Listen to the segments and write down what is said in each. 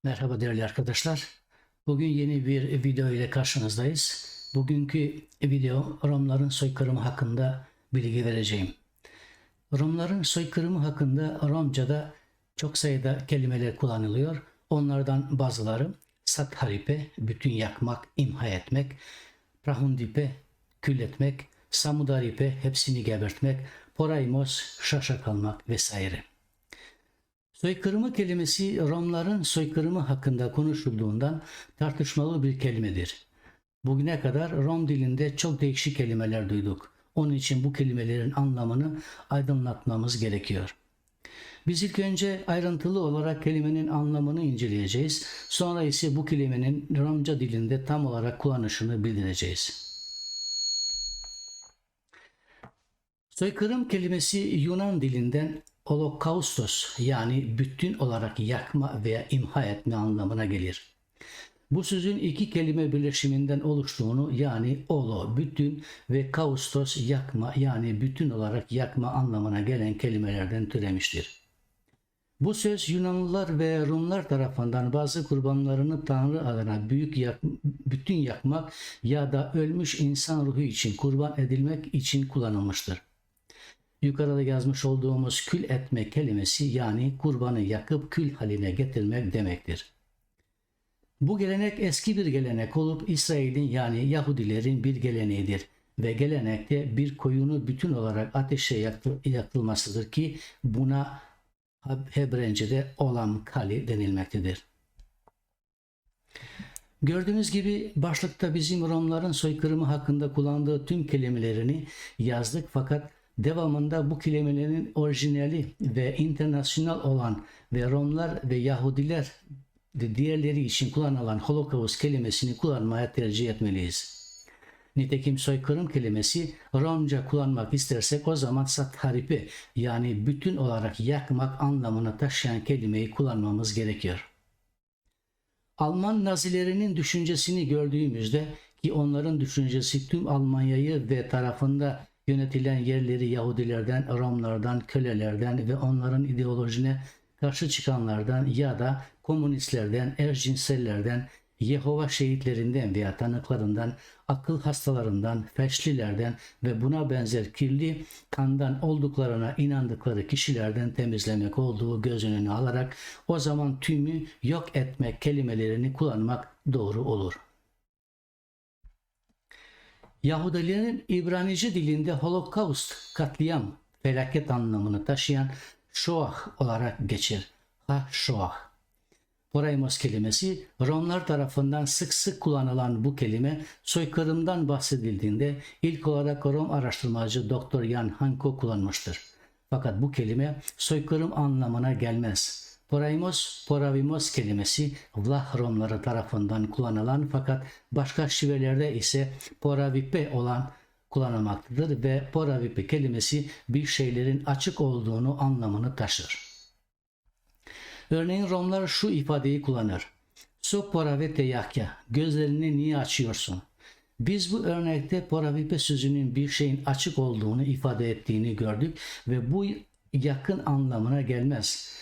Merhaba değerli arkadaşlar. Bugün yeni bir video ile karşınızdayız. Bugünkü video Romların soykırımı hakkında bilgi vereceğim. Romların soykırımı hakkında Romca'da çok sayıda kelimeler kullanılıyor. Onlardan bazıları satharipe, bütün yakmak, imha etmek, prahundipe, kül etmek, samudaripe, hepsini gebertmek, poraimos, şaşa kalmak vesaire. Soykırımı kelimesi Romların soykırımı hakkında konuşulduğundan tartışmalı bir kelimedir. Bugüne kadar Rom dilinde çok değişik kelimeler duyduk. Onun için bu kelimelerin anlamını aydınlatmamız gerekiyor. Biz ilk önce ayrıntılı olarak kelimenin anlamını inceleyeceğiz. Sonra ise bu kelimenin Romca dilinde tam olarak kullanışını bildireceğiz. Soykırım kelimesi Yunan dilinden holokaustos yani bütün olarak yakma veya imha etme anlamına gelir. Bu sözün iki kelime birleşiminden oluştuğunu yani olo bütün ve kaustos yakma yani bütün olarak yakma anlamına gelen kelimelerden türemiştir. Bu söz Yunanlılar ve Rumlar tarafından bazı kurbanlarını Tanrı adına bütün yakmak ya da ölmüş insan ruhu için kurban edilmek için kullanılmıştır. Yukarıda yazmış olduğumuz kül etme kelimesi yani kurbanı yakıp kül haline getirmek demektir. Bu gelenek eski bir gelenek olup İsrail'in yani Yahudilerin bir geleneğidir ve gelenekte bir koyunu bütün olarak ateşe yakılmasıdır ki buna Hebrence'de olam kali denilmektedir. Gördüğünüz gibi başlıkta bizim Romların soykırımı hakkında kullandığı tüm kelimelerini yazdık fakat devamında bu kelimelerin orijinali ve internasyonal olan ve Romlar ve Yahudiler de diğerleri için kullanılan Holocaust kelimesini kullanmaya tercih etmeliyiz. Nitekim soykırım kelimesi Romca kullanmak istersek o zaman satharipe yani bütün olarak yakmak anlamını taşıyan kelimeyi kullanmamız gerekiyor. Alman Nazilerinin düşüncesini gördüğümüzde ki onların düşüncesi tüm Almanya'yı ve tarafında yönetilen yerleri Yahudilerden, Romlardan, kölelerden ve onların ideolojine karşı çıkanlardan ya da komünistlerden, eşcinsellerden, Yehova şehitlerinden veya tanıklarından, akıl hastalarından, felçlilerden ve buna benzer kirli kandan olduklarına inandıkları kişilerden temizlemek olduğu göz önüne alarak o zaman tümü yok etmek kelimelerini kullanmak doğru olur. Yahudilerin İbranice dilinde Holocaust, katliam, felaket anlamını taşıyan Shoah olarak geçer. Ha-Shoah. Poraimos kelimesi Romlar tarafından sık sık kullanılan bu kelime soykırımdan bahsedildiğinde ilk olarak Rom araştırmacı Dr. Jan Hanko kullanmıştır. Fakat bu kelime soykırım anlamına gelmez. Poravimos kelimesi Vlah Romları tarafından kullanılan fakat başka şivelerde ise poravipe olan kullanılmaktadır ve poravipe kelimesi bir şeylerin açık olduğunu anlamını taşır. Örneğin Romlar şu ifadeyi kullanır. So poravete yakya, gözlerini niye açıyorsun? Biz bu örnekte poravipe sözünün bir şeyin açık olduğunu ifade ettiğini gördük ve bu yakın anlamına gelmez.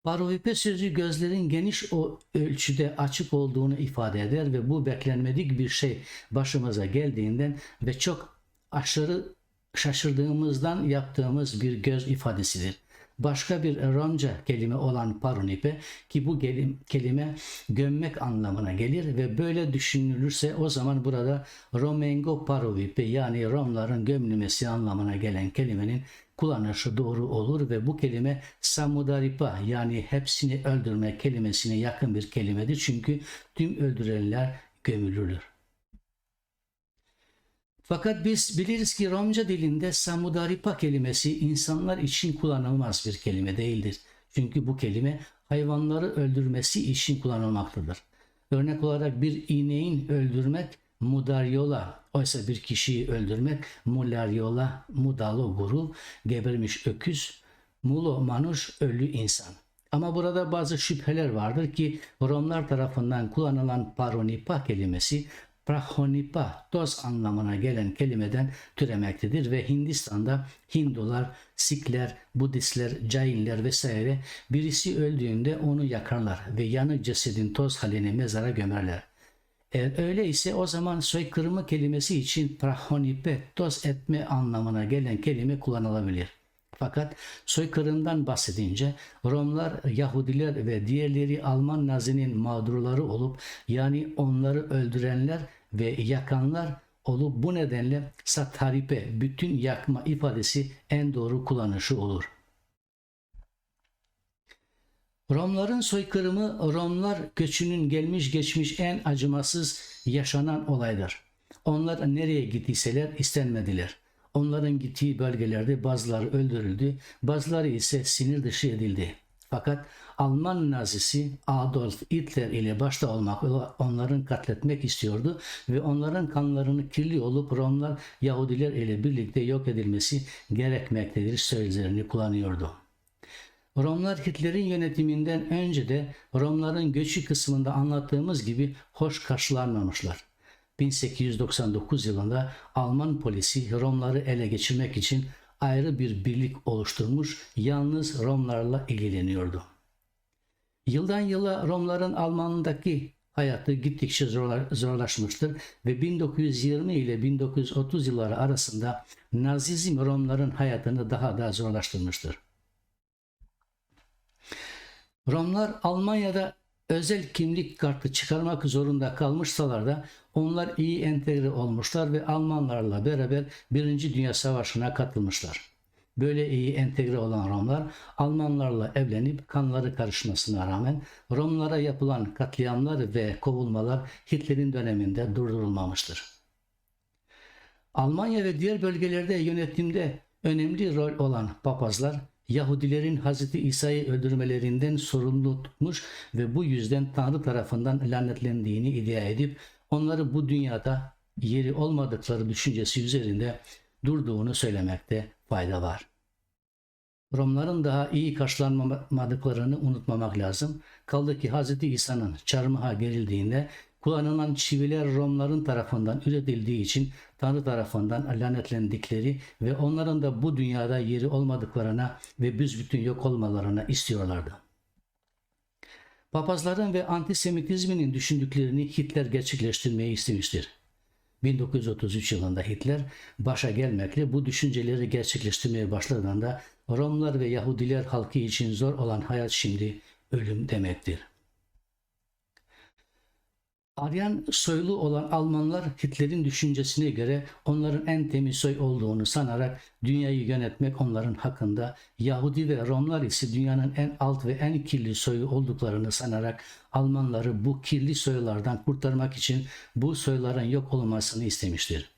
Parovipe sözü gözlerin geniş o ölçüde açık olduğunu ifade eder ve bu beklenmedik bir şey başımıza geldiğinden ve çok aşırı şaşırdığımızdan yaptığımız bir göz ifadesidir. Başka bir Romca kelime olan paronipe ki bu kelime gömmek anlamına gelir ve böyle düşünülürse o zaman burada Romengo parovipe yani Romların gömülmesi anlamına gelen kelimenin kullanışı doğru olur ve bu kelime samudaripa yani hepsini öldürme kelimesine yakın bir kelimedir çünkü tüm öldürülenler gömülür. Fakat biz biliriz ki Romca dilinde samudaripa kelimesi insanlar için kullanılmaz bir kelime değildir. Çünkü bu kelime hayvanları öldürmesi için kullanılmaktadır. Örnek olarak bir ineğin öldürmek mudaryola, oysa bir kişiyi öldürmek mularyola, mudalo guru, gebermiş öküz, mulo manuş, ölü insan. Ama burada bazı şüpheler vardır ki Romlar tarafından kullanılan paronipa kelimesi Prahonipa, toz anlamına gelen kelimeden türemektedir ve Hindistan'da Hindular, Sikler, Budistler, Jainler vesaire birisi öldüğünde onu yakarlar ve yanık cesedin toz halini mezara gömerler. Eğer öyle ise o zaman soykırımı kelimesi için prahonipe, toz etme anlamına gelen kelime kullanılabilir. Fakat soykırımdan bahsedince Romlar, Yahudiler ve diğerleri Alman Nazi'nin mağdurları olup yani onları öldürenler ve yakanlar olup bu nedenle satharipe, bütün yakma ifadesi en doğru kullanışı olur. Romların soykırımı Romlar göçünün gelmiş geçmiş en acımasız yaşanan olaydır. Onlar nereye gittiyseler istenmediler. Onların gittiği bölgelerde bazıları öldürüldü, bazıları ise sinir dışı edildi. Fakat Alman Nazisi Adolf Hitler ile başta olmak üzere onların katletmek istiyordu ve onların kanlarını kirli olup Romlar Yahudiler ile birlikte yok edilmesi gerekmektedir sözlerini kullanıyordu. Romlar Hitler'in yönetiminden önce de Romların göçü kısmında anlattığımız gibi hoş karşılanmamışlar. 1899 yılında Alman polisi Romları ele geçirmek için ayrı bir birlik oluşturmuş, yalnız Romlarla ilgileniyordu. Yıldan yıla Romların Almanya'daki hayatı gittikçe zorlaşmıştır ve 1920 ile 1930 yılları arasında Nazizm Romların hayatını daha da zorlaştırmıştır. Romlar Almanya'da özel kimlik kartı çıkarmak zorunda kalmışsalar da onlar iyi entegre olmuşlar ve Almanlarla beraber Birinci Dünya Savaşı'na katılmışlar. Böyle iyi entegre olan Romlar Almanlarla evlenip kanları karışmasına rağmen Romlara yapılan katliamlar ve kovulmalar Hitler'in döneminde durdurulmamıştır. Almanya ve diğer bölgelerde yönetimde önemli rol olan papazlar Yahudilerin Hz. İsa'yı öldürmelerinden sorumlu tutmuş ve bu yüzden Tanrı tarafından lanetlendiğini iddia edip onları bu dünyada yeri olmadıkları düşüncesi üzerinde durduğunu söylemekte fayda var. Romların daha iyi karşılanmadıklarını unutmamak lazım. Kaldı ki Hz. İsa'nın çarmıha gerildiğinde kullanılan çiviler Romların tarafından üretildiği için Tanrı tarafından lanetlendikleri ve onların da bu dünyada yeri olmadıklarına ve büsbütün yok olmalarına istiyorlardı. Papazların ve antisemitizminin düşündüklerini Hitler gerçekleştirmeyi istemiştir. 1933 yılında Hitler başa gelmekle bu düşünceleri gerçekleştirmeye başladığında Romlar ve Yahudiler halkı için zor olan hayat şimdi ölüm demektir. Aryan soylu olan Almanlar Hitler'in düşüncesine göre onların en temiz soy olduğunu sanarak dünyayı yönetmek onların hakkında, Yahudi ve Romlar ise dünyanın en alt ve en kirli soyu olduklarını sanarak Almanları bu kirli soylardan kurtarmak için bu soyların yok olmasını istemiştir.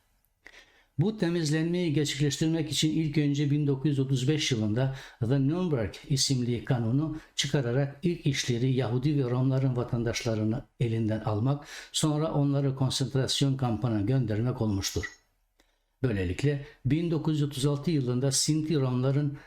Bu temizlenmeyi gerçekleştirmek için ilk önce 1935 yılında The Nuremberg isimli kanunu çıkararak ilk işleri Yahudi ve Romların vatandaşlarını elinden almak, sonra onları konsantrasyon kampına göndermek olmuştur. Böylelikle 1936 yılında Sinti Romların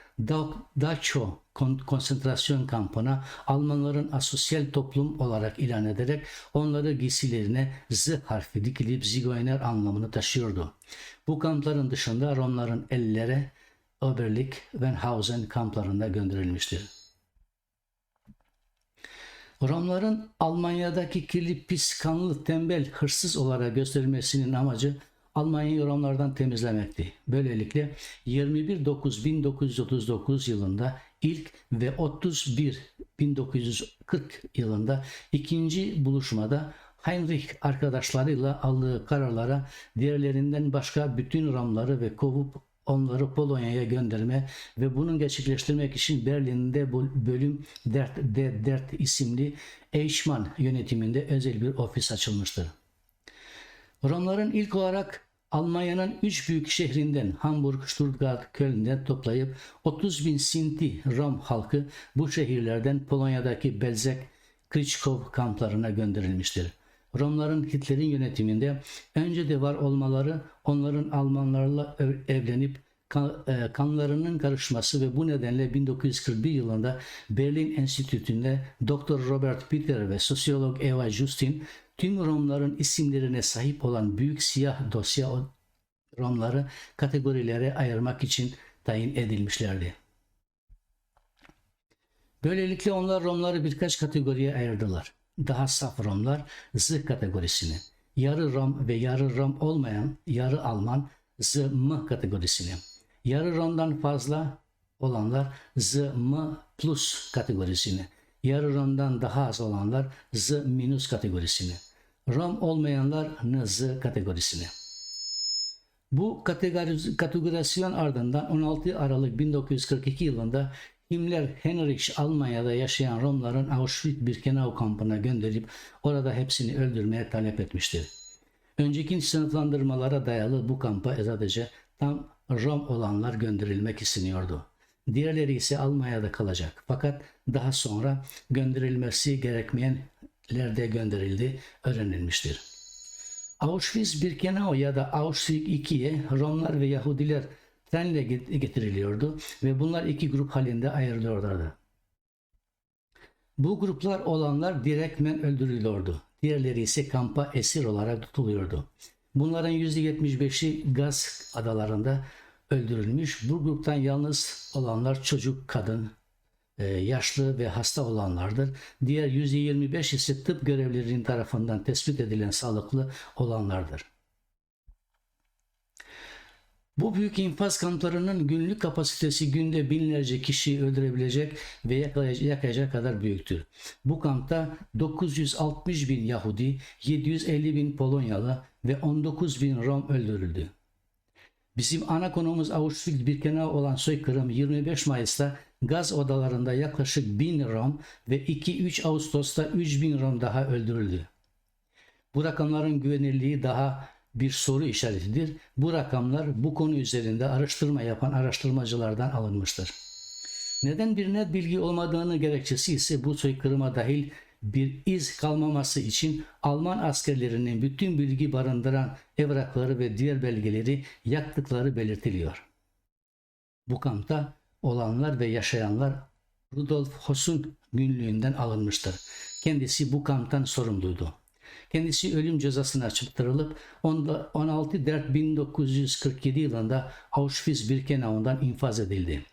Dachau konsantrasyon kampına Almanların asosyal toplum olarak ilan ederek onları giysilerine Z harfi dikilip Zigoyner anlamını taşıyordu. Bu kampların dışında Romların ellere Oberlich, Wenhausen kamplarında gönderilmiştir. Romların Almanya'daki kirli, pis, kanlı, tembel, hırsız olarak gösterilmesinin amacı Almanya'yı Romlardan temizlemekti. Böylelikle 21.9.1939 yılında ilk ve 31.1940 yılında ikinci buluşmada Heinrich arkadaşlarıyla aldığı kararlara diğerlerinden başka bütün Romları ve kovup onları Polonya'ya gönderme ve bunu gerçekleştirmek için Berlin'de bölüm Dert isimli Eichmann yönetiminde özel bir ofis açılmıştır. Romların ilk olarak Almanya'nın 3 büyük şehrinden Hamburg, Stuttgart, Köln'den toplayıp 30.000 Sinti Rom halkı bu şehirlerden Polonya'daki Belzec, Krychków kamplarına gönderilmiştir. Romların Hitler'in yönetiminde önce de var olmaları onların Almanlarla evlenip kanlarının karışması ve bu nedenle 1941 yılında Berlin Enstitüsü'nde Dr. Robert Peter ve sosyolog Eva Justin tüm Romların isimlerine sahip olan büyük siyah dosya Romları kategorilere ayırmak için tayin edilmişlerdi. Böylelikle onlar Romları birkaç kategoriye ayırdılar. Daha saf Romlar Z kategorisini, yarı Rom ve yarı Rom olmayan yarı Alman Z-M kategorisini, yarı Rom'dan fazla olanlar Z-M plus kategorisini, yarı Rom'dan daha az olanlar Z- kategorisini, Rom olmayanlar NZ kategorisini. Bu kategorizasyon ardından 16 Aralık 1942 yılında Himmler Heinrich Almanya'da yaşayan Romların Auschwitz-Birkenau kampına gönderip orada hepsini öldürmeye talep etmiştir. Önceki sınıflandırmalara dayalı bu kampa sadece tam Rom olanlar gönderilmek isteniyordu. Diğerleri ise Almanya'da kalacak. Fakat daha sonra gönderilmesi gerekmeyenler de gönderildi, öğrenilmiştir. Auschwitz-Birkenau ya da Auschwitz II'ye Romlar ve Yahudiler trenle getiriliyordu ve bunlar iki grup halinde ayrılıyorlardı. Bu gruplar olanlar direktmen öldürülüyordu. Diğerleri ise kampa esir olarak tutuluyordu. Bunların %75'i Gaz adalarında öldürülmüş. Bu gruptan yalnız olanlar çocuk, kadın, yaşlı ve hasta olanlardır. Diğer %25 ise tıp görevlilerinin tarafından tespit edilen sağlıklı olanlardır. Bu büyük infaz kamplarının günlük kapasitesi günde binlerce kişiyi öldürebilecek ve yakacak kadar büyüktür. Bu kampta 960 bin Yahudi, 750 bin Polonyalı ve 19 bin Rom öldürüldü. Bizim ana konumuz Auschwitz-Birkenau olan soykırım 25 Mayıs'ta Gaz odalarında yaklaşık 1000 Rom ve 2-3 Ağustos'ta 3000 Rom daha öldürüldü. Bu rakamların güvenilirliği daha bir soru işaretidir. Bu rakamlar bu konu üzerinde araştırma yapan araştırmacılardan alınmıştır. Neden bir net bilgi olmadığını gerekçesi ise bu soykırıma dahil bir iz kalmaması için Alman askerlerinin bütün bilgi barındıran evrakları ve diğer belgeleri yaktıkları belirtiliyor. Bu kampta olanlar ve yaşayanlar Rudolf Höss'un günlüğünden alınmıştır. Kendisi bu kamptan sorumluydu. Kendisi ölüm cezasına çıkarılıp 16 Mart 1947 yılında Auschwitz-Birkenau'dan infaz edildi.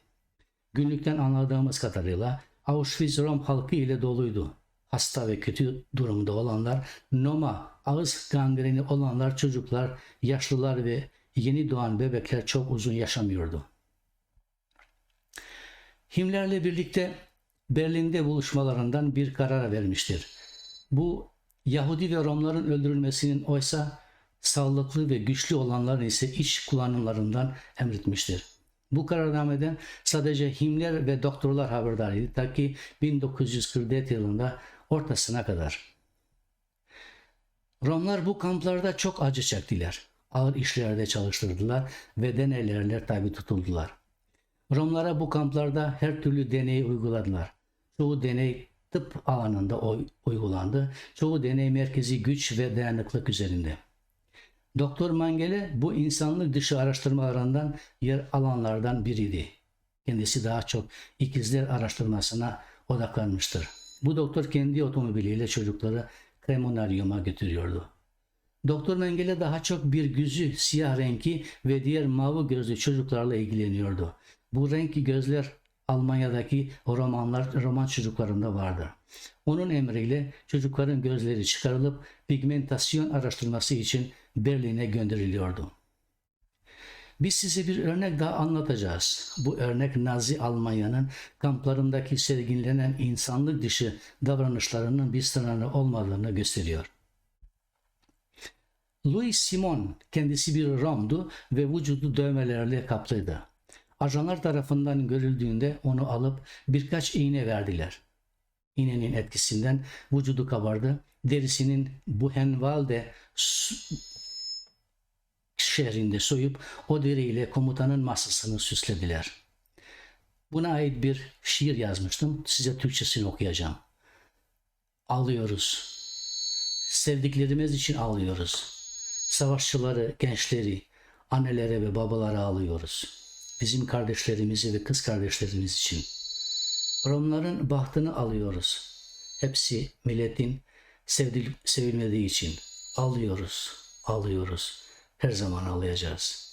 Günlükten anladığımız kadarıyla Auschwitz Rom halkı ile doluydu. Hasta ve kötü durumda olanlar, noma, ağız gangreni olanlar, çocuklar, yaşlılar ve yeni doğan bebekler çok uzun yaşamıyordu. Himmler'le birlikte Berlin'de buluşmalarından bir karar vermiştir. Bu Yahudi ve Romların öldürülmesinin oysa sağlıklı ve güçlü olanların ise iç kullanımlarından emretmiştir. Bu kararnameden sadece Himmler ve doktorlar haberdarıydı ta ki 1944 yılında ortasına kadar. Romlar bu kamplarda çok acı çektiler. Ağır işlerde çalıştırdılar ve deneylerle tabi tutuldular. Romlara bu kamplarda her türlü deneyi uyguladılar. Çoğu deney tıp alanında uygulandı. Çoğu deney merkezi güç ve dayanıklık üzerinde. Doktor Mengele bu insanlık dışı araştırmalarından yer alanlardan biriydi. Kendisi daha çok ikizler araştırmasına odaklanmıştır. Bu doktor kendi otomobiliyle çocukları krematoriuma götürüyordu. Doktor Mengele daha çok bir gözü siyah renkli ve diğer mavi gözlü çocuklarla ilgileniyordu. Bu renkli gözler Almanya'daki roman çocuklarında vardı. Onun emriyle çocukların gözleri çıkarılıp pigmentasyon araştırması için Berlin'e gönderiliyordu. Biz size bir örnek daha anlatacağız. Bu örnek Nazi Almanya'nın kamplarındaki sergilenen insanlık dışı davranışlarının bir sınırı olmadığını gösteriyor. Louis Simon kendisi bir Rom'du ve vücudu dövmelerle kaplıydı. Ajanlar tarafından görüldüğünde onu alıp birkaç iğne verdiler. İğnenin etkisinden vücudu kabardı. Derisinin Buchenwalde şehrinde soyup o deriyle komutanın masasını süslediler. Buna ait bir şiir yazmıştım. Size Türkçesini okuyacağım. Ağlıyoruz. Sevdiklerimiz için ağlıyoruz. Savaşçıları, gençleri, annelere ve babalara ağlıyoruz. bizim kardeşlerimizi ve kız kardeşlerimiz için. Romların bahtını alıyoruz. Hepsi milletin sevilmediği için. Alıyoruz. Her zaman alacağız.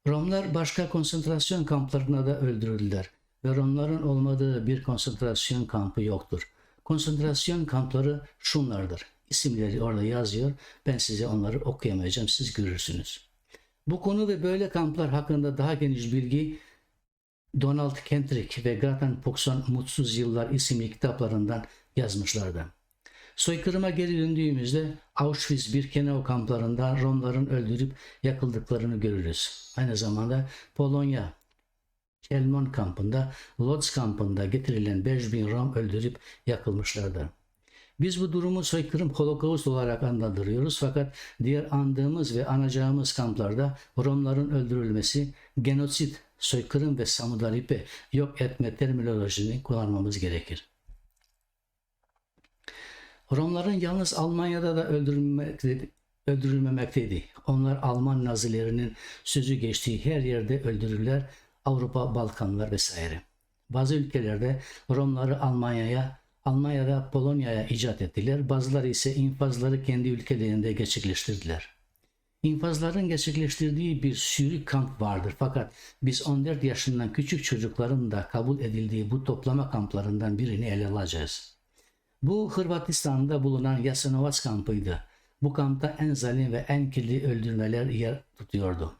Romlar başka konsantrasyon kamplarına da öldürüldüler ve Romların olmadığı bir konsantrasyon kampı yoktur. Konsantrasyon kampları şunlardır. İsimleri orada yazıyor. Ben size onları okuyamayacağım. Siz görürsünüz. Bu konu ve böyle kamplar hakkında daha geniş bilgi Donald Kendrick ve Gratan Puxon Mutsuz Yıllar isimli kitaplarından yazmışlardı. Soykırıma geri döndüğümüzde Auschwitz-Birkenau kamplarında Romların öldürüp yakıldıklarını görürüz. Aynı zamanda Polonya, Kelmon kampında, Lodz kampında getirilen 5000 Rom öldürüp yakılmışlardı. Biz bu durumu soykırım Holocaust olarak adlandırıyoruz fakat diğer andığımız ve anacağımız kamplarda Romların öldürülmesi, genotsit, soykırım ve samudaripe yok etme terminolojisini kullanmamız gerekir. Romların yalnız Almanya'da da öldürülmemekteydi. Onlar Alman Nazilerinin sözü geçtiği her yerde öldürürler, Avrupa, Balkanlar vesaire. Bazı ülkelerde Romları Almanya'da Polonya'ya icat ettiler. Bazıları ise infazları kendi ülkelerinde gerçekleştirdiler. İnfazların gerçekleştirdiği bir sürü kamp vardır. Fakat biz 14 yaşından küçük çocukların da kabul edildiği bu toplama kamplarından birini ele alacağız. Bu Hırvatistan'da bulunan Jasenovac kampıydı. Bu kampta en zalim ve en kirli öldürmeler yer tutuyordu.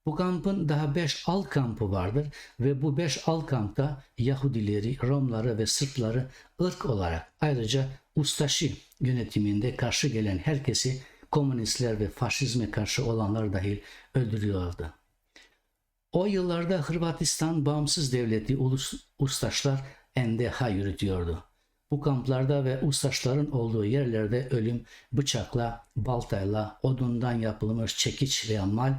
Bu kampın daha 5 alt kampı vardır ve bu 5 alt kampta Yahudileri, Romları ve Sırpları ırk olarak ayrıca Ustaşi yönetiminde karşı gelen herkesi komünistler ve faşizme karşı olanlar dahil öldürüyorlardı. O yıllarda Hırvatistan bağımsız devleti Ustaşlar NDH yürütüyordu. Bu kamplarda ve ustaşların olduğu yerlerde ölüm bıçakla, baltayla, odundan yapılmış çekiç veya mal,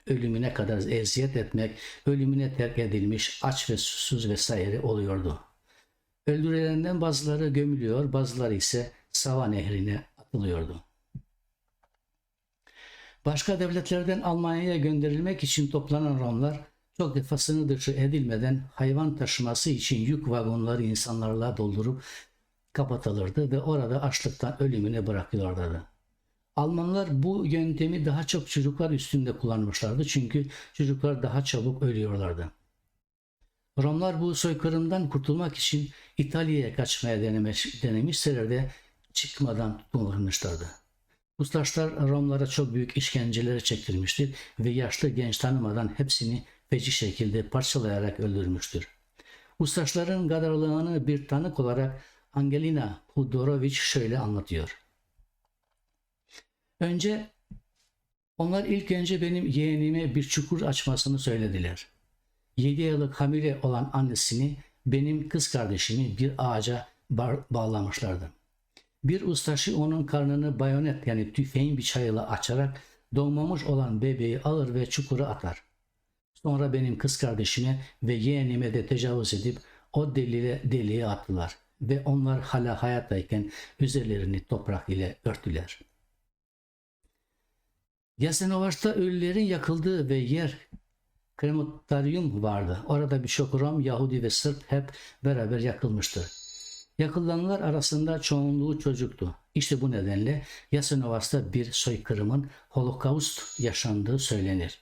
ölümüne kadar eziyet etmek, ölümüne terk edilmiş aç ve susuz vesaire oluyordu. Öldürülenden bazıları gömülüyor, bazıları ise Sava Nehri'ne atılıyordu. Başka devletlerden Almanya'ya gönderilmek için toplanan Romlar çok defa sınır dışı edilmeden hayvan taşıması için yük vagonları insanlarla doldurup kapatılırdı ve orada açlıktan ölümüne bırakıyorlardı. Almanlar bu yöntemi daha çok çocuklar üstünde kullanmışlardı çünkü çocuklar daha çabuk ölüyorlardı. Romlar bu soykırımdan kurtulmak için İtalya'ya kaçmaya denemişler de çıkmadan tutulmuşlardı. Ustaşlar Romlara çok büyük işkenceleri çektirmiştir ve yaşlı genç tanımadan hepsini feci şekilde parçalayarak öldürmüştür. Ustaşların gadarlığını bir tanık olarak Angelina Hudorovic şöyle anlatıyor. Onlar ilk önce benim yeğenime bir çukur açmasını söylediler. 7 yıllık hamile olan annesini, benim kız kardeşimi bir ağaca bağlamışlardı. Bir ustaşı onun karnını bayonet yani tüfeğin bıçağıyla açarak doğmamış olan bebeği alır ve çukura atar. Sonra benim kız kardeşime ve yeğenime de tecavüz edip o deliğe attılar ve onlar hala hayattayken üzerlerini toprak ile örtüler. Yasenovac'ta ölülerin yakıldığı ve yer krematoryum vardı. Orada birçok Rom, Yahudi ve Sırp hep beraber yakılmıştır. Yakılanlar arasında çoğunluğu çocuktu. İşte bu nedenle Yasenovac'ta bir soykırımın Holocaust yaşandığı söylenir.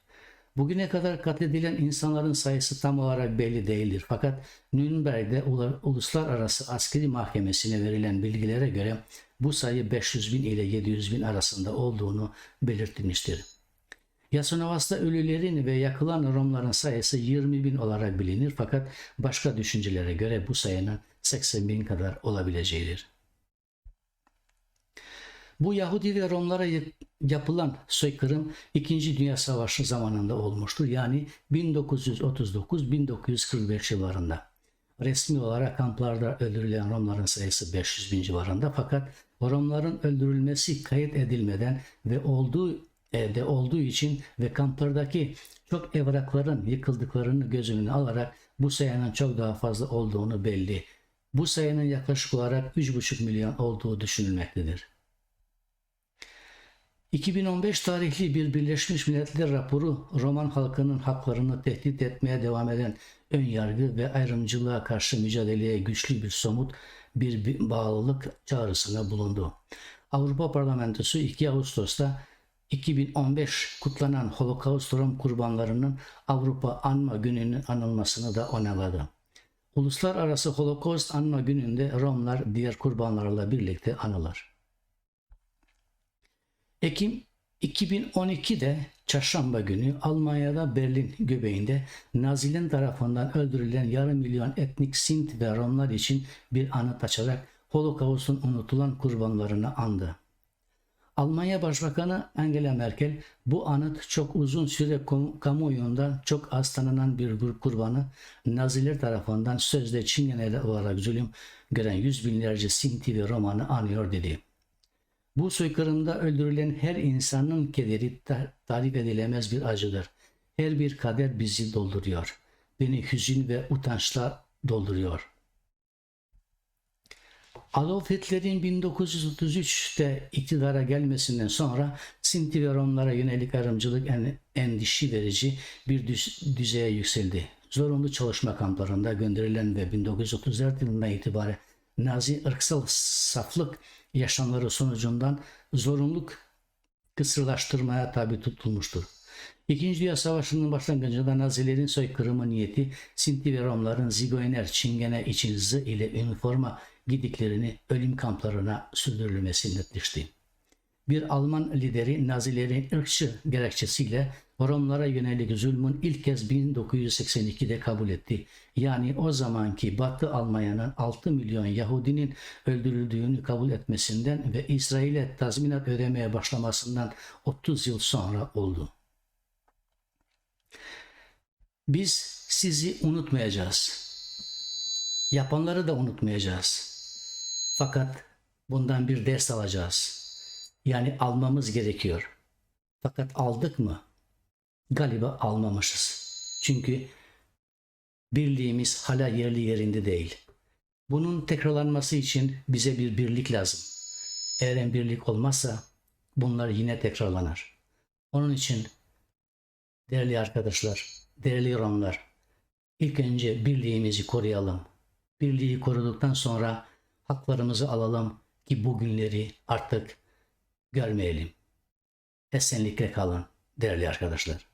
Bugüne kadar katledilen insanların sayısı tam olarak belli değildir. Fakat Nürnberg'de Uluslararası Askeri Mahkemesi'ne verilen bilgilere göre bu sayı 500 bin ile 700 bin arasında olduğunu belirtilmiştir. Yasenovac'ta ölülerin ve yakılan Romların sayısı 20 bin olarak bilinir fakat başka düşüncelere göre bu sayının 80 bin kadar olabileceğidir. Bu Yahudi ve Romlara yapılan soykırım 2. Dünya Savaşı zamanında olmuştur. Yani 1939-1945 yıllarında. Resmi olarak kamplarda öldürülen Romların sayısı 500 bin civarında fakat Romların öldürülmesi kayıt edilmeden ve olduğu için ve kamplardaki çok evrakların yıkıldıklarını göz önüne alarak bu sayının çok daha fazla olduğunu belli. Bu sayının yaklaşık olarak 3,5 milyon olduğu düşünülmektedir. 2015 tarihli bir Birleşmiş Milletler raporu Roman halkının haklarını tehdit etmeye devam eden ön yargı ve ayrımcılığa karşı mücadeleye güçlü bir somut bir bağlılık çağrısına bulundu. Avrupa Parlamentosu 2 Ağustos'ta 2015 kutlanan Holocaust Rom kurbanlarının Avrupa Anma Günü'nün anılmasını da onayladı. Uluslararası Holocaust Anma Günü'nde Romlar diğer kurbanlarla birlikte anılır. Ekim 2012'de Çarşamba günü Almanya'da Berlin göbeğinde Nazilerin tarafından öldürülen yarım milyon etnik Sint ve Romlar için bir anıt açarak Holocaust'un unutulan kurbanlarını andı. Almanya Başbakanı Angela Merkel bu anıt çok uzun süre kamuoyunda çok az tanınan bir grup kurbanı Naziler tarafından sözde çingeneler olarak zulüm gören yüz binlerce Sinti ve Roman'ı anıyor dedi. Bu soykırımda öldürülen her insanın kederi tarif edilemez bir acıdır. Her bir kader bizi dolduruyor. Beni hüzün ve utançla dolduruyor. Adolf Hitler'in 1933'te iktidara gelmesinden sonra Sinti ve Romlara yönelik ayrımcılık endişe verici bir düzeye yükseldi. Zorunlu çalışma kamplarında gönderilen ve 1934 yılından itibaren Nazi ırksal saflık yaşamları sonucundan zorunluluk kısırlaştırmaya tabi tutulmuştur. İkinci Dünya Savaşı'nın başlangıcında Nazilerin soykırımı niyeti Sinti ve Romların Zigoyner, Çingene için zı ile üniforma gidiklerini ölüm kamplarına sürdürülmesi netleşti. Bir Alman lideri Nazilerin ırkçı gerekçesiyle Romlara yönelik zulmün ilk kez 1982'de kabul etti. Yani o zamanki Batı Almanya'nın 6 milyon Yahudinin öldürüldüğünü kabul etmesinden ve İsrail'e tazminat ödemeye başlamasından 30 yıl sonra oldu. Biz sizi unutmayacağız. Yapanları da unutmayacağız. Fakat bundan bir ders alacağız. Yani almamız gerekiyor. Fakat aldık mı? Galiba almamışız. Çünkü birliğimiz hala yerli yerinde değil. Bunun tekrarlanması için bize bir birlik lazım. Eğer birlik olmazsa bunlar yine tekrarlanır. Onun için değerli arkadaşlar, değerli Romlar, ilk önce birliğimizi koruyalım. Birliği koruduktan sonra haklarımızı alalım ki bu günleri artık görmeyelim. Esenlikle kalın değerli arkadaşlar.